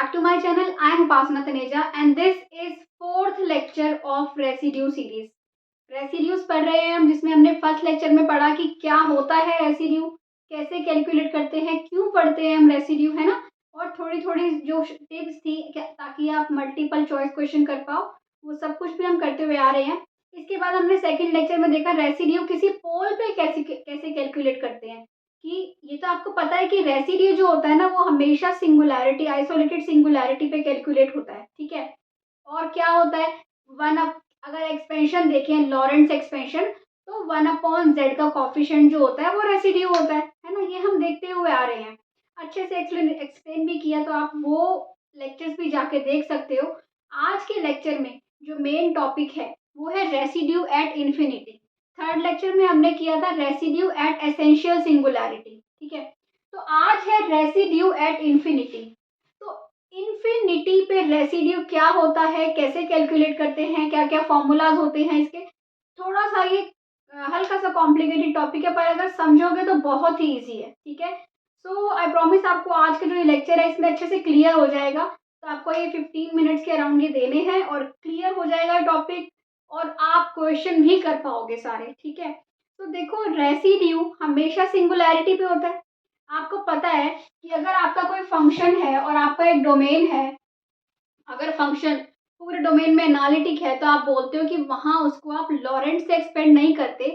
back to my channel. I am Upasana Taneja and this is fourth lecture of residue series. Residues पढ़ रहे हैं हम, जिसमें हमने फर्स्ट लेक्चर में पढ़ा कि क्या होता है रेसिड्यू, कैसे कैलकुलेट करते हैं, क्यों पढ़ते हैं हम रेसिड्यू, है ना. और थोड़ी थोड़ी जो टिप्स थी ताकि आप मल्टीपल चॉइस क्वेश्चन कर पाओ, वो सब कुछ भी हम करते हुए आ रहे हैं. इसके बाद हमने सेकेंड लेक्चर में देखा रेसिड्यू किसी पोल पे कैसे कैसे कैलकुलेट करते हैं. कि ये तो आपको पता है कि रेसिड्यू जो होता है ना, वो हमेशा सिंगुलैरिटी, आइसोलेटेड सिंगुलैरिटी पे कैलकुलेट होता है. ठीक है. और क्या होता है, वन अप, अगर एक्सपेंशन देखें लॉरेंट्ज एक्सपेंशन, तो 1/z का कॉफिशिएंट जो होता है वो रेसिड्यू होता है ना. ये हम देखते हुए आ रहे हैं, अच्छे से एक्सप्लेन भी किया, तो आप वो लेक्चर्स भी जाके देख सकते हो. आज के लेक्चर में जो मेन टॉपिक है वो है residue at infinity. Third lecture में हमने किया था रेसिड्यू एट एसेंशियल सिंगुलैरिटी. ठीक है. तो आज है रेसिड्यू एट इन्फिनिटी. तो इन्फिनिटी पे रेसिड्यू क्या होता है, कैसे कैलकुलेट करते हैं, क्या क्या फॉर्मूलाज होते हैं इसके. थोड़ा सा ये हल्का सा कॉम्प्लिकेटेड टॉपिक है, पर अगर समझोगे तो बहुत ही ईजी है. ठीक है. सो आई प्रॉमिस आपको आज का जो ये लेक्चर है इसमें अच्छे से क्लियर हो जाएगा. तो आपको ये 15 मिनट्स के अराउंड ये देने हैं और क्लियर हो जाएगा टॉपिक, और आप क्वेश्चन भी कर पाओगे सारे. ठीक है. तो देखो, रेसिड्यू हमेशा सिंगुलैरिटी पे होता है. आपको पता है कि अगर आपका कोई फंक्शन है और आपका एक डोमेन है, अगर फंक्शन पूरे डोमेन में एनालिटिक है, तो आप बोलते हो कि वहां उसको आप लॉरेंट से एक्सपेंड नहीं करते,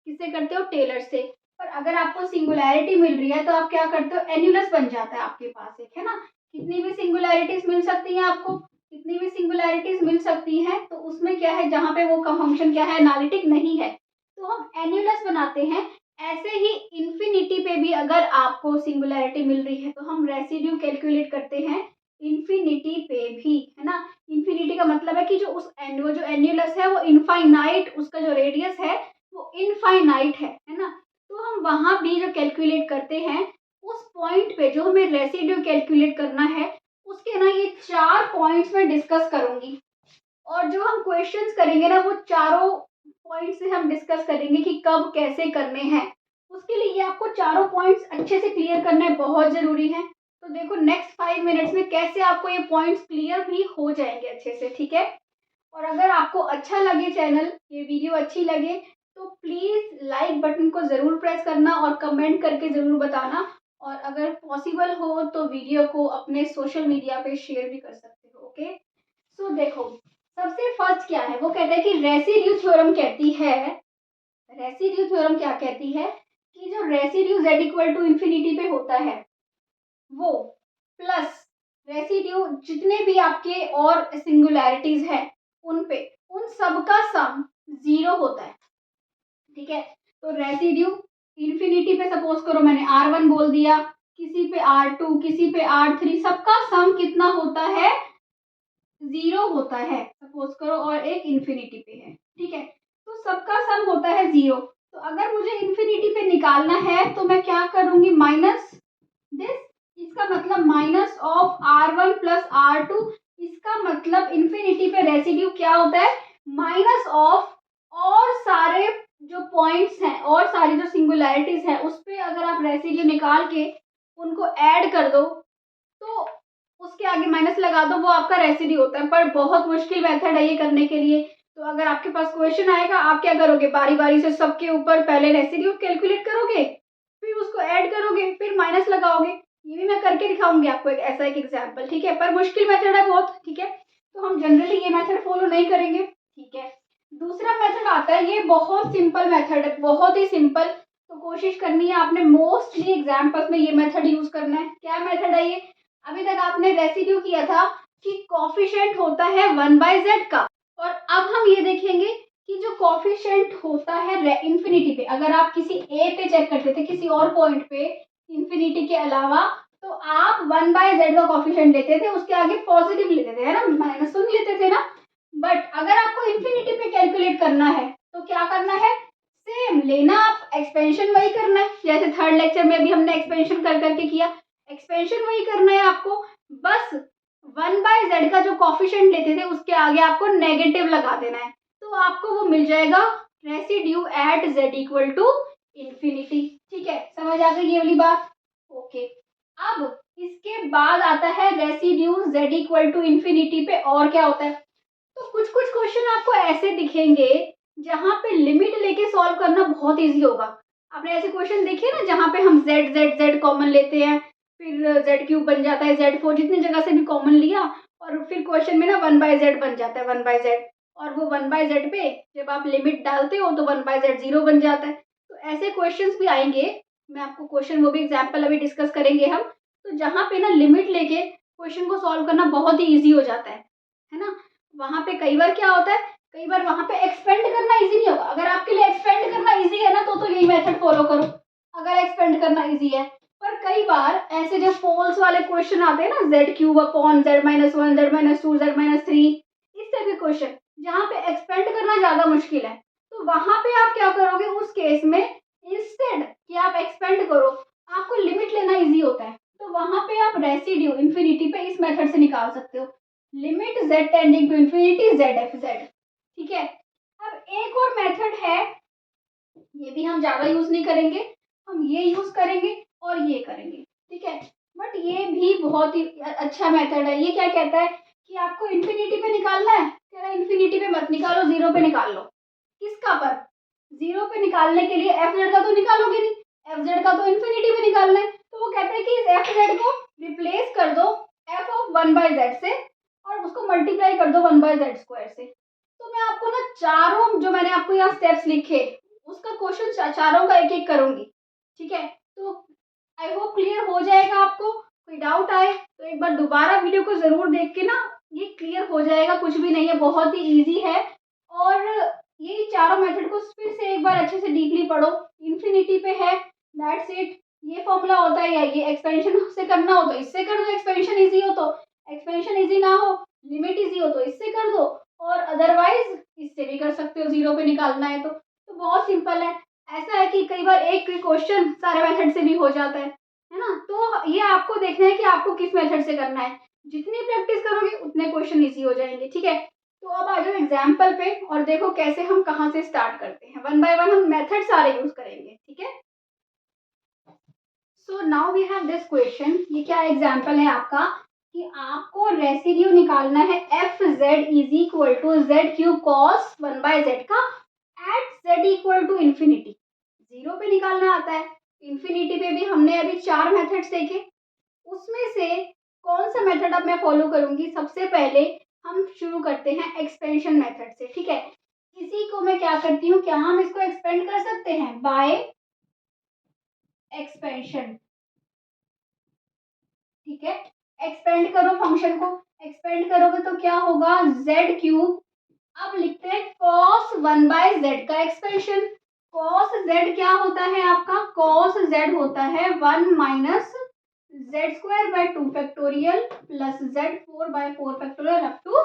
किससे करते हो, टेलर से. पर अगर आपको सिंगुलैरिटी मिल रही है तो आप क्या करते हो, एन्युलस बन जाता है आपके पास एक, है ना. कितनी भी सिंगुलैरिटीज मिल सकती हैं आपको, कितनी भी सिंगुलैरिटीज मिल सकती हैं, तो उसमें क्या है, जहाँ पे वो फंक्शन क्या है, एनालिटिक नहीं है, तो हम एन्युलस बनाते हैं. ऐसे ही इन्फिनिटी पे भी अगर आपको सिंगुलैरिटी मिल रही है तो हम रेसिड्यू कैलकुलेट करते हैं इन्फिनिटी पे भी, है ना. इन्फिनिटी का मतलब है कि जो वो जो एन्युलस है वो इनफाइनाइट, उसका जो रेडियस है वो इनफाइनाइट है ना. तो हम वहां भी जो कैलकुलेट करते हैं, उस पॉइंट पे जो हमें रेसिड्यू कैलकुलेट करना है, उसके ना ये 4 पॉइंट्स में डिस्कस करूंगी. और जो हम क्वेश्चंस करेंगे ना, वो चारों पॉइंट से हम डिस्कस करेंगे कि कब कैसे करने हैं. उसके लिए ये आपको चारों पॉइंट्स अच्छे से क्लियर करना है, बहुत जरूरी है. तो देखो नेक्स्ट 5 मिनट्स में कैसे आपको ये पॉइंट्स क्लियर भी हो जाएंगे अच्छे से. ठीक है. और अगर आपको अच्छा लगे चैनल, ये वीडियो अच्छी लगे, तो प्लीज़ लाइक बटन को ज़रूर प्रेस करना और कमेंट करके ज़रूर बताना. और अगर पॉसिबल हो तो वीडियो को अपने सोशल मीडिया पे शेयर भी कर सकते हो. ओके. सो देखो, सबसे फर्स्ट क्या है, वो कहता है कि रेसिड्यू थ्योरम कहती है, रेसिड्यू थ्योरम क्या कहती है कि जो residue z equal to infinity पे होता है वो प्लस रेसिड्यू जितने भी आपके और सिंगुलैरिटीज हैं उन पे, उन सब का सम 0 होता है. ठीक है. तो रेसिड्यू इन्फिनिटी पे सपोज करो मैंने R1 बोल दिया, किसी पे R2, किसी पे R3, सबका सम कितना होता है, 0 होता है सपोज करो, और एक इन्फिनिटी पे है. ठीक है. तो सबका सम होता है 0. तो अगर मुझे इन्फिनिटी पे निकालना है तो मैं क्या करूंगी, माइनस दिस, इसका मतलब minus of R1 plus R2. इसका मतलब इन्फिनिटी पे रेसिड्यू क्या होता है, माइनस ऑफ और सारे जो पॉइंट्स हैं और सारी जो सिंगुलैरिटीज हैं उस पे अगर आप रेसिड्यू निकाल के उनको ऐड कर दो, तो उसके आगे माइनस लगा दो, वो आपका रेसिड्यू होता है. पर बहुत मुश्किल मेथड है ये करने के लिए. तो अगर आपके पास क्वेश्चन आएगा, आप क्या करोगे, बारी बारी से सबके ऊपर पहले रेसिड्यू कैलकुलेट करोगे, फिर उसको ऐड करोगे, फिर माइनस लगाओगे. ये भी मैं करके दिखाऊंगी आपको एक ऐसा एक एग्जाम्पल. ठीक है. पर मुश्किल मेथड है बहुत. ठीक है. तो हम जनरली ये मेथड फॉलो नहीं करेंगे. ठीक है. दूसरा मेथड आता है, ये बहुत सिंपल मेथड है, बहुत ही सिंपल. तो कोशिश करनी है आपने मोस्टली एग्जाम्पल्स में ये मेथड यूज करना है. क्या मेथड है ये, अभी तक आपने रेसिड्यू किया था कि कॉफिशिएंट होता है 1/z का, और अब हम ये देखेंगे कि जो कॉफिशिएंट होता है इन्फिनिटी पे, अगर आप किसी ए पे चेक करते थे, किसी और पॉइंट पे इन्फिनिटी के अलावा, तो आप 1/z का कॉफिशिएंट लेते थे, उसके आगे पॉजिटिव लेते थे, है ना, माइनस तो नहीं लेते थे ना. बट अगर आपको इन्फिनिटी पे कैलकुलेट करना है तो क्या करना है, सेम लेना, आप एक्सपेंशन वही करना है, जैसे थर्ड लेक्चर में अभी हमने एक्सपेंशन कर करके किया. एक्सपेंशन वही करना है आपको, बस 1/z का जो कॉफिशिएंट लेते थे उसके आगे आपको नेगेटिव लगा देना है, तो आपको वो मिल जाएगा residue at z equal to infinity. ठीक है. समझ आ गई ये वाली बात. ओके. अब इसके बाद आता है residue z equal to infinity पे और क्या होता है। तो कुछ कुछ क्वेश्चन आपको ऐसे दिखेंगे जहाँ पे लिमिट लेके सॉल्व करना बहुत इजी होगा। आपने ऐसे क्वेश्चन देखे ना जहाँ पे हम z z z कॉमन लेते हैं, फिर z क्यूब बन जाता है, z4 जितनी जगह से भी कॉमन लिया और फिर क्वेश्चन में ना 1/z बन जाता है 1/z, और वो 1/z पे जब आप लिमिट डालते हो तो 1/z 0 बन जाता है। तो ऐसे क्वेश्चंस भी आएंगे, मैं आपको क्वेश्चन वो भी एग्जाम्पल अभी डिस्कस करेंगे हम। तो जहाँ पे ना लिमिट लेके क्वेश्चन को सॉल्व करना बहुत ही ईजी हो जाता है ना। वहाँ पे कई बार क्या होता है, कई बार वहाँ पे एक्सपेंड करना इजी नहीं होगा। अगर आपके लिए एक्सपेंड करना इजी है ना तो यही मेथड फॉलो करो, अगर एक्सपेंड करना इजी है। पर कई बार ऐसे जब पोल्स वाले क्वेश्चन आते हैं ना, z cube upon z-1 z-2 z-3, इस तरह के क्वेश्चन जहाँ पे एक्सपेंड करना ज्यादा मुश्किल है, तो वहां पे आप क्या करोगे उस केस में, इंस्टेड कि आप एक्सपेंड करो, आपको लिमिट लेना इजी होता है। तो वहां पे आप रेसिड्यू इन्फिनिटी पे इस मेथड से निकाल सकते हो, limit z tending to infinity z(f(z). ठीक है। अब एक और मेथड है, ये भी हम ज्यादा यूज नहीं करेंगे, हम ये यूज करेंगे और ये करेंगे। ठीक है, बट ये भी बहुत ही अच्छा मेथड है। ये क्या कहता है कि आपको इन्फिनिटी पे निकालना है, कह रहा है इन्फिनिटी पे मत निकालो, जीरो पे निकाल लो। किसका पर, जीरो पे निकालने के लिए एफ जेड का तो निकालोगे नहीं, एफ जेड का तो इन्फिनिटी पे निकालना है। तो वो कहते हैं कि इस एफ जेड को रिप्लेस कर दो एफ ऑफ 1/z से और उसको मल्टीप्लाई कर दो 1/z² से। तो मैं आपको ना चारों जो मैंने आपको यहाँ स्टेप्स लिखे उसका क्वेश्चन चारों का एक एक करूंगी। ठीक है, तो आई होप क्लियर हो जाएगा आपको। कोई डाउट आए तो एक बार दोबारा वीडियो को जरूर देख के ना ये क्लियर हो जाएगा, कुछ भी नहीं है, बहुत ही इजी है। और ये चारों मेथड को फिर से एक बार अच्छे से डीपली पढ़ो। इन्फिनिटी पे है, दैट्स इट, ये फॉर्मूला होता है, या ये एक्सपेंशन से करना हो तो इससे कर दो, एक्सपेंशन इजी हो तो, एक्सपेंशन इजी ना हो, लिमिट इजी हो तो इससे कर दो, और अदरवाइज इससे भी कर सकते हो, जीरो पे निकालना है तो बहुत सिंपल है। ऐसा है कि कई बार एक क्वेश्चन सारे मेथड से भी हो जाता है ना। तो ये आपको देखना है कि आपको किस मेथड से करना है, जितनी प्रैक्टिस करोगे उतने क्वेश्चन इजी हो जाएंगे। ठीक है, तो अब आ जाओ एग्जाम्पल पे और देखो कैसे हम कहाँ से स्टार्ट करते हैं। वन बाय वन हम मेथड सारे यूज करेंगे। ठीक है, so now we have this question. ये क्या एग्जाम्पल है आपका कि आपको रेसिड्यू निकालना है F Z is equal to Z cube cos 1/z का at Z equal to infinity. Zero पे निकालना आता है, इन्फिनिटी पे भी हमने अभी 4 मेथड्स देखे, उसमें से कौन सा मेथड अब मैं फॉलो करूंगी। सबसे पहले हम शुरू करते हैं एक्सपेंशन मेथड से। ठीक है, इसी को मैं क्या करती हूँ, क्या हम इसको एक्सपेंड कर सकते हैं बाय एक्सपेंशन। ठीक है, एक्सपेंड करो फंक्शन को, एक्सपेंड करोगे तो क्या होगा z क्यूब, अब लिखते हैं cos 1/z का एक्सपेंशन। cos z क्या होता है आपका, cos z होता है 1 minus z²/2 factorial plus z4/4 factorial up to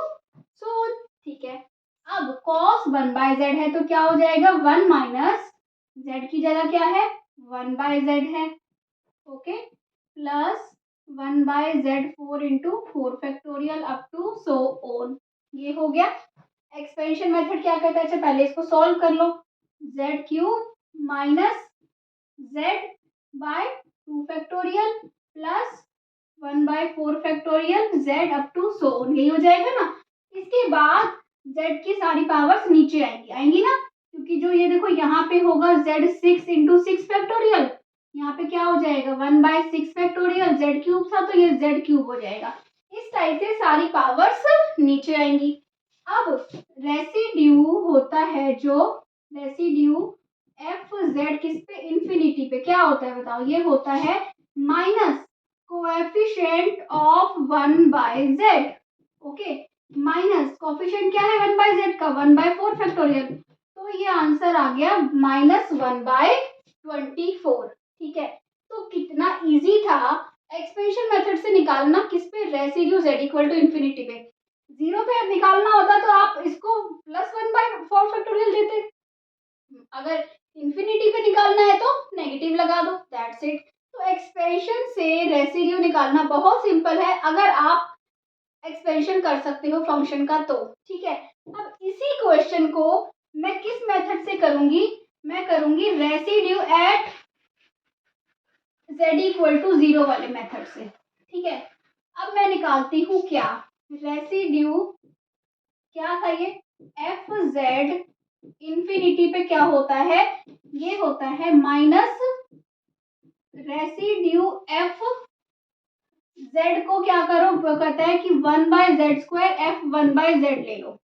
so. ठीक है, अब cos 1/z है तो क्या हो जाएगा 1 माइनस z की जगह क्या है 1/z है, okay, plus 1/z4 into 4 factorial up to so on. ये हो गया एक्सपेंशन मेथड। क्या कहता है, अच्छा पहले इसको सॉल्व कर लो, z cube minus z/2 factorial plus 1/4 factorial z up to so on, यही हो जाएगा ना। इसके बाद z की सारी पावर्स नीचे आएंगी, आएंगी ना, क्योंकि जो ये देखो यहाँ पे होगा z6 इंटू 6 फैक्टोरियल, यहाँ पे क्या हो जाएगा 1/6 फैक्टोरियल, z क्यूब था तो ये z क्यूब हो जाएगा। इस टाइप से सारी पावर्स नीचे आएंगी। अब रेसिड्यू होता है जो रेसिड्यू एफ जेड किस पे, इन्फिनिटी पे, क्या होता है बताओ, ये होता है minus coefficient of 1/z। Okay, minus coefficient क्या है 1/z का 1/4 फैक्टोरियल, तो ये आंसर आ गया -1/24। ठीक है, तो कितना इजी था एक्सपेंशन मेथड से निकालना, किस पे, residue z equal to infinity पे। जीरो पे निकालना होता तो आप इसको +1/4 फैक्टोरियल देते, अगर इन्फिनिटी पे निकालना है तो नेगेटिव लगा दो, दैट्स इट। तो एक्सपेंशन से रेसिड्यू निकालना बहुत सिंपल है, अगर आप एक्सपेंशन कर सकते हो फंक्शन का तो। ठीक है, अब इसी क्वेश्चन को मैं किस मेथड से करूंगी, मैं करूंगी residue at z equal to 0 वाले मेथड से। ठीक है, अब मैं निकालती हूँ क्या, रेसिड्यू क्या था ये, एफ जेड इंफिनिटी पे क्या होता है, ये होता है माइनस रेसिड्यू एफ जेड को क्या करो, वो कहता है कि 1/z² एफ 1/z ले लो,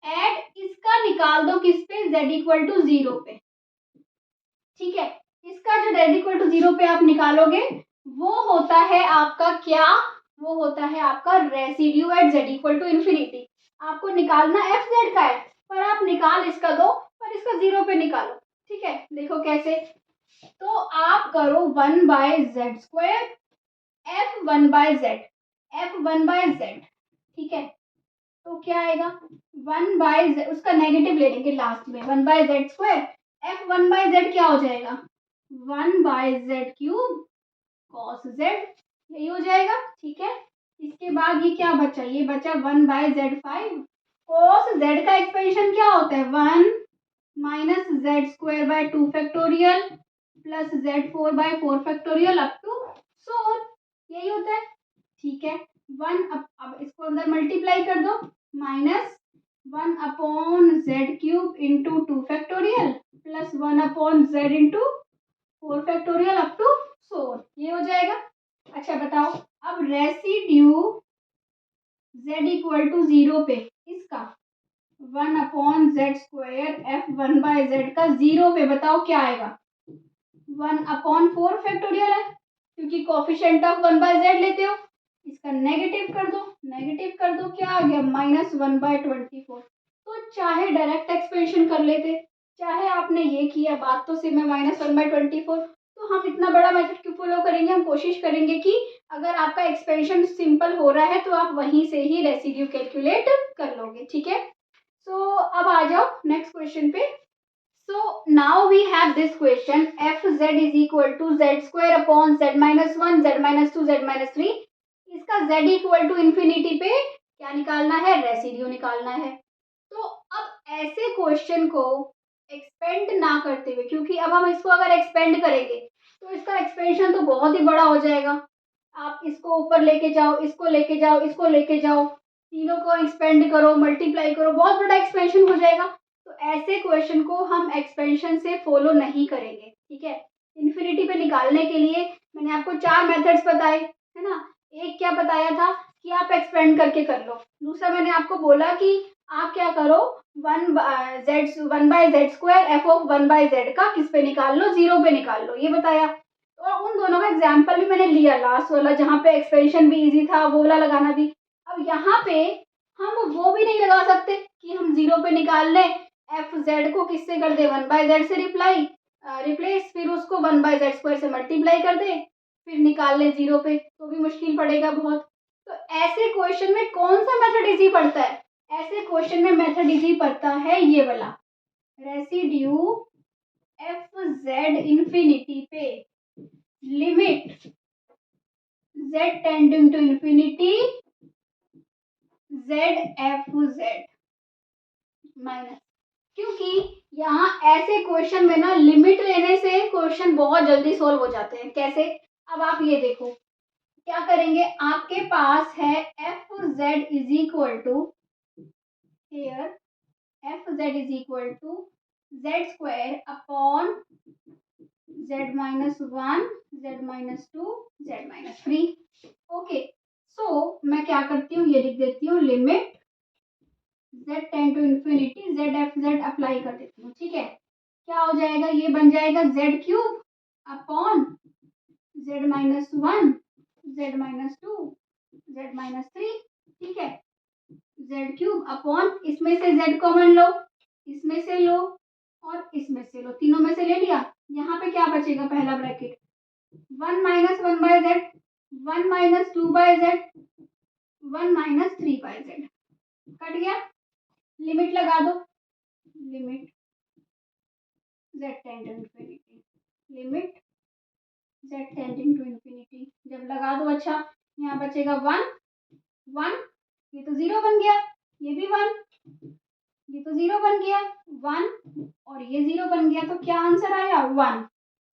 एड इसका निकाल दो किस पे, z=0 पे। ठीक है, इसका जो z=0 पे आप निकालोगे वो होता है आपका क्या, वो होता है आपका रेसिड्यू एट z=इंफिनिटी। आपको निकालना एफ जेड का है, पर आप निकाल इसका दो, पर इसका 0 पे निकालो। ठीक है, देखो कैसे, तो आप करो 1/z² F 1/z, F 1/z। ठीक है, तो क्या आएगा 1/z, उसका नेगेटिव ले लेंगे लास्ट में, 1/z² एफ 1/z क्या हो जाएगा 1/z³ cos z, यही हो जाएगा। ठीक है, इसके बाद ये क्या बचा, ये बचा 1/z5 cos z का एक्सपेंशन क्या होता है 1 - z²/2 factorial plus z4/4 factorial up to so on, यही होता है। ठीक है, अब इसको अंदर मल्टीप्लाई कर दो, -1/z³ into 2 factorial plus 1/z into 4 factorial up to सोर, ये हो जाएगा। अच्छा बताओ, अब रेसिड्यू z=0 पे इसका 1/z² एफ 1/z का 0 पे बताओ क्या आएगा 1/4 फैक्टोरियल है, क्योंकि कोफिशिएंट ऑफ 1/z लेते हो, इसका नेगेटिव कर दो, नेगेटिव कर दो, क्या आ गया -1/24। तो चाहे डायरेक्ट एक्सपेंशन कर लेते, चाहे आपने ये किया, बात तो सिर्फ में -1/24, तो हम इतना बड़ा मेथड क्यों फॉलो करेंगे, हम कोशिश करेंगे कि अगर आपका एक्सपेंशन सिंपल हो रहा है तो आप वहीं से ही रेसिड्यू कैलकुलेट कर लोगे। ठीक है, सो अब आ जाओ नेक्स्ट क्वेश्चन पे। So now we have this question, fz = z² upon z-1, z-2, z-3। इसका z इंफिनिटी पे क्या निकालना है, रेसिड्यू निकालना है। तो अब ऐसे क्वेश्चन को एक्सपेंड ना करते हुए, क्योंकि अब हम इसको अगर एक्सपेंड करेंगे तो इसका एक्सपेंशन तो बहुत ही बड़ा हो जाएगा। आप इसको ऊपर लेके जाओ, इसको लेके जाओ, इसको लेके जाओ, तीनों को एक्सपेंड करो, मल्टीप्लाई करो, बहुत बड़ा एक्सपेंशन हो जाएगा। तो ऐसे क्वेश्चन को हम एक्सपेंशन से फॉलो नहीं करेंगे। ठीक है, इन्फिनिटी पे निकालने के लिए मैंने आपको 4 मेथड्स बताए, है ना। एक क्या बताया था कि आप एक्सपेंड करके कर लो, दूसरा मैंने आपको बोला कि आप क्या करो 1/z² एफ ऑफ 1/z का किस पे निकाल लो, 0 पे निकाल लो, ये बताया। और उन दोनों का एग्जाम्पल भी मैंने लिया, लास्ट वाला जहाँ पे एक्सपेंशन भी इजी था, वो वाला लगाना भी। अब यहाँ पे हम वो भी नहीं लगा सकते कि हम 0 पे निकाल लें, एफ जेड को किससे कर दे 1/z से रिप्लेस, फिर उसको 1/z² से मल्टीप्लाई कर दे, फिर निकाल ले 0 पे, तो भी मुश्किल पड़ेगा बहुत। तो ऐसे क्वेश्चन में कौन सा मेथड इजी पड़ता है, ऐसे क्वेश्चन में मेथड इजी पड़ता है ये वाला, रेसिड्यू एफ जेड इंफिनिटी पे limit z tending to infinity z F Z minus, क्योंकि यहाँ ऐसे क्वेश्चन में ना लिमिट लेने से क्वेश्चन बहुत जल्दी सोल्व हो जाते हैं। कैसे, अब आप ये देखो क्या करेंगे, आपके पास है F Z is equal to here, F Z is equal to z² upon z-1, z-2, z-3। Okay, so मैं क्या करती हूँ, ये लिख देती हूँ limit z tend to infinity z F Z apply कर देती हूँ। ठीक है, क्या हो जाएगा, ये बन जाएगा z³ upon z-1, z-2, z-3। ठीक है, z³ अपॉन, इसमें से z कॉमन लो, इसमें से लो और इसमें से लो, तीनों में से ले लिया। यहाँ पे क्या बचेगा, पहला bracket 1 - 1/z, 1 - 2/z, 1 - 3/z, cut गया। लिमिट लगा दो, limit z tending to infinity, limit z tending to infinity, जब लगा दो, अच्छा यहाँ बचेगा 1 1, ये तो 0 बन गया, ये भी 1, ये तो 0 बन गया 1, और ये 0 बन गया, तो क्या आंसर आया 1।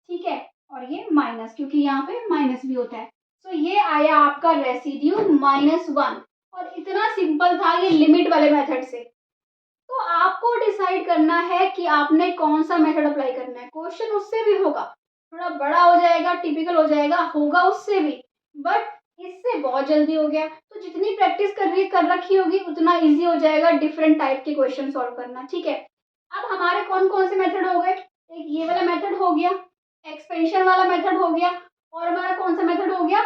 ठीक है, और ये माइनस, क्योंकि यहाँ पे माइनस भी होता है। सो ये आया आपका रेसिड्यू -1 और इतना सिंपल था ये लिमिट वाले मेथड से। तो आपको डिसाइड करना है कि आपने कौन सा मेथड अप्लाई करना है। क्वेश्चन उससे भी होगा, थोड़ा बड़ा हो जाएगा, टिपिकल हो जाएगा, होगा उससे भी, बट इससे बहुत जल्दी हो गया। तो जितनी प्रैक्टिस कर रखी होगी उतना इजी हो जाएगा डिफरेंट टाइप के क्वेश्चन सॉल्व करना। ठीक है, अब हमारे कौन कौन से मेथड हो गए? एक ये वाला मेथड हो गया, एक्सपेंशन वाला मेथड हो गया, और हमारा कौन सा मेथड हो गया?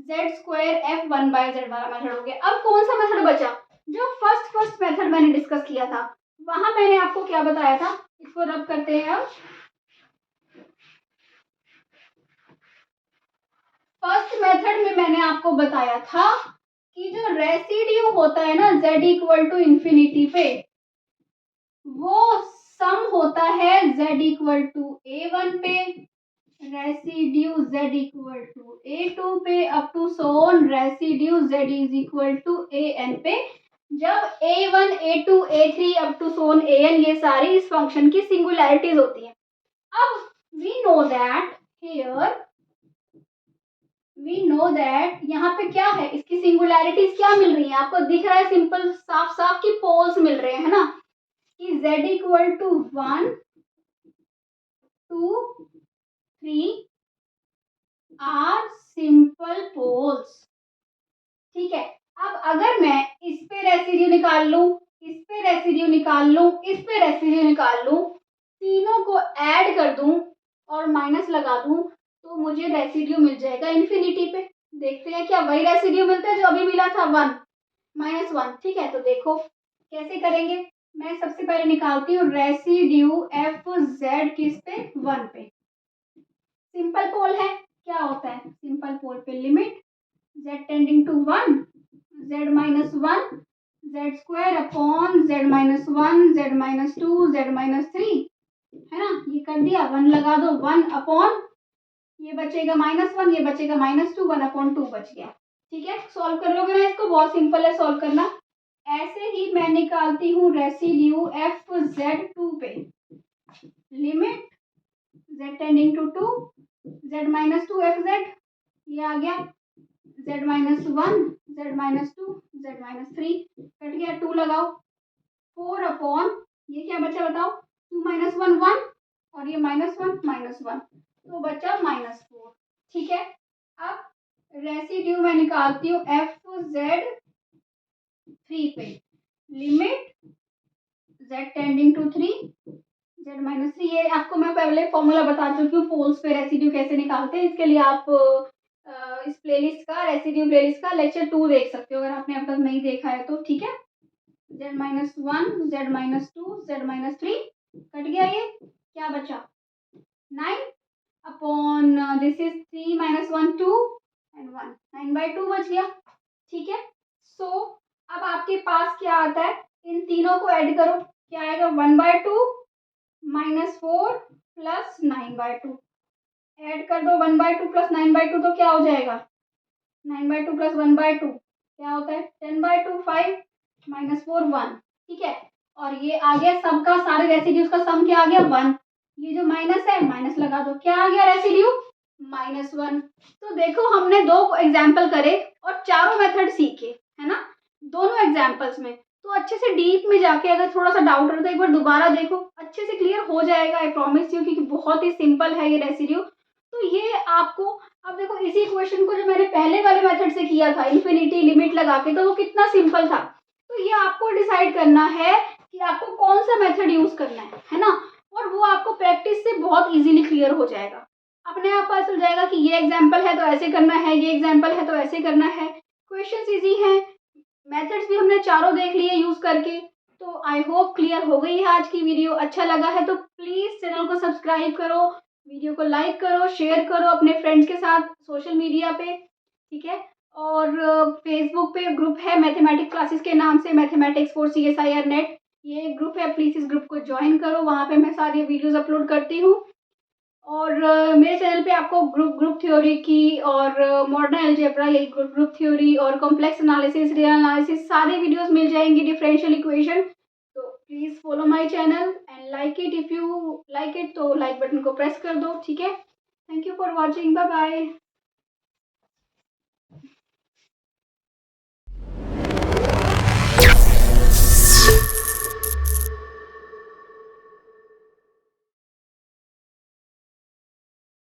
z² f1/z वाला मेथड हो गया। अब कौन सा मेथड बचा? जो फर्स्ट मेथड मैंने डिस्कस किया था, वहां मैंने आपको क्या बताया था? इसको रब करते हैं अब। फर्स्ट मेथड में मैंने आपको बताया था कि जो रेसिड्यू होता है ना z=इंफिनिटी पे, वो सम होता है z=a1 पे, रेसिड्यू z=a2 पे, up to so on residue z=an पे, जब a1 a2 a3 up to so on an ये सारी इस फंक्शन की सिंगुलैरिटीज होती हैं। अब वी नो दैट यहाँ पे क्या है, इसकी सिंगुलैरिटीज क्या मिल रही है? आपको दिख रहा है सिंपल साफ साफ की पोल्स मिल रहे हैं, है ना, कि z=1 2 3 आर सिंपल पोल्स। ठीक है, अब अगर मैं इस पे रेसिड्यू निकाल लूं, इस पे रेसिड्यू निकाल लूं, इस पे रेसिड्यू निकाल लूं, तीनों को ऐड कर दूं और माइनस लगा दूं, तो मुझे रेसिड्यू मिल जाएगा इन्फिनिटी पे। देखते हैं क्या वही रेसिड्यू मिलता है जो अभी मिला था, 1 -1। ठीक है, तो देखो कैसे करेंगे। मैं सबसे पहले निकालती हूँ रेसिड्यू एफ जेड किस पे, 1 पे। सिंपल पोल है, क्या होता है सिंपल पोल पे? Limit z tending to 1 z-1 z² upon z-1 z-2 z-3, है ना, ये कर दिया। 1 लगा दो, 1 अपॉन ये बचेगा -1, ये बचेगा -2, 1/2 बच गया। ठीक है, सॉल्व कर लोगे ना इसको, बहुत सिंपल है सॉल्व करना। ऐसे ही मैं निकालती हूँ रेसिड्यू एफ z2 पे, limit z tending to 2 z-2 F Z, ये आ गया z-1 z-2 z-3, कट गया, 2 लगाओ, 4 अपॉन ये क्या बचा बताओ, 2 - 1 1 और ये -1 -1, तो बचा -4। ठीक है, अब रेसिड्यू मैं निकालती हूँ एफ जेड 3 पे, limit z tending to 3 z-3। ये आपको मैं पहले फॉर्मूला बता चुकी हूँ पोल्स पे रेसिड्यू कैसे निकालते हैं। इसके लिए आप इस प्लेलिस्ट का, रेसिड्यू प्लेलिस्ट का लेक्चर 2 देख सकते हो अगर आपने अब तक नहीं देखा है तो। ठीक है, z-1 z-2 z-3, कट गया, ये क्या बचा 9 अपॉन दिस इज 3 - 1 2 एंड 1, 9/2 बच गया। ठीक है, सो अब आपके पास क्या आता है, इन तीनों को ऐड करो, क्या आएगा 1/2 -4 प्लस 9/2, ऐड कर दो 1/2 प्लस 9/2 तो क्या हो जाएगा, 9/2 प्लस 1/2 क्या होता है 10/2, 5 -4 1। ठीक है, और ये आ गया सबका, सारे रेसिड्यूज का सम क्या आ गया 1, ये जो माइनस है माइनस लगा दो, क्या आ गया रेसिड्यू -1। तो देखो हमने 2 एग्जाम्पल करे और चारों मेथड सीखे, है ना, दोनों एग्जाम्पल्स में। तो अच्छे से डीप में जाके अगर थोड़ा सा डाउट रहता है एक बार दोबारा देखो, अच्छे से क्लियर हो जाएगा, आई प्रॉमिस यू, क्योंकि बहुत ही सिंपल है ये रेसिड्यू। तो ये आपको, अब देखो इसी क्वेश्चन को जो मैंने पहले वाले मेथड से किया था इन्फिनिटी लिमिट लगा के, तो वो कितना सिंपल था। तो ये आपको डिसाइड करना है कि आपको कौन सा मेथड यूज करना है ना, और वो आपको प्रैक्टिस से बहुत इजीली क्लियर हो जाएगा। अपने आप पता चल जाएगा कि ये एग्जाम्पल है तो ऐसे करना है, ये एग्जाम्पल है तो ऐसे करना है। क्वेश्चन ईजी हैं, मेथड्स भी हमने चारों देख लिए यूज करके। तो आई होप क्लियर हो गई है आज की वीडियो। अच्छा लगा है तो प्लीज चैनल को सब्सक्राइब करो, वीडियो को लाइक करो, शेयर करो अपने फ्रेंड्स के साथ सोशल मीडिया पे। ठीक है, और फेसबुक पे ग्रुप है मैथमेटिक्स क्लासेस के नाम से, मैथमेटिक्स फॉर CSIR नेट, ये ग्रुप है, प्लीज इस ग्रुप को ज्वाइन करो, वहाँ पे मैं सारी वीडियोस अपलोड करती हूँ। और मेरे चैनल पे आपको ग्रुप थ्योरी की और मॉडर्न अलजेब्रा, ये ग्रुप थ्योरी और कॉम्प्लेक्स एनालिसिस, रियल एनालिसिस, सारे वीडियोस मिल जाएंगी, डिफरेंशियल इक्वेशन। तो please follow my channel and like it, if you like it तो लाइक बटन को प्रेस कर दो। ठीक है, thank you for watching, bye bye.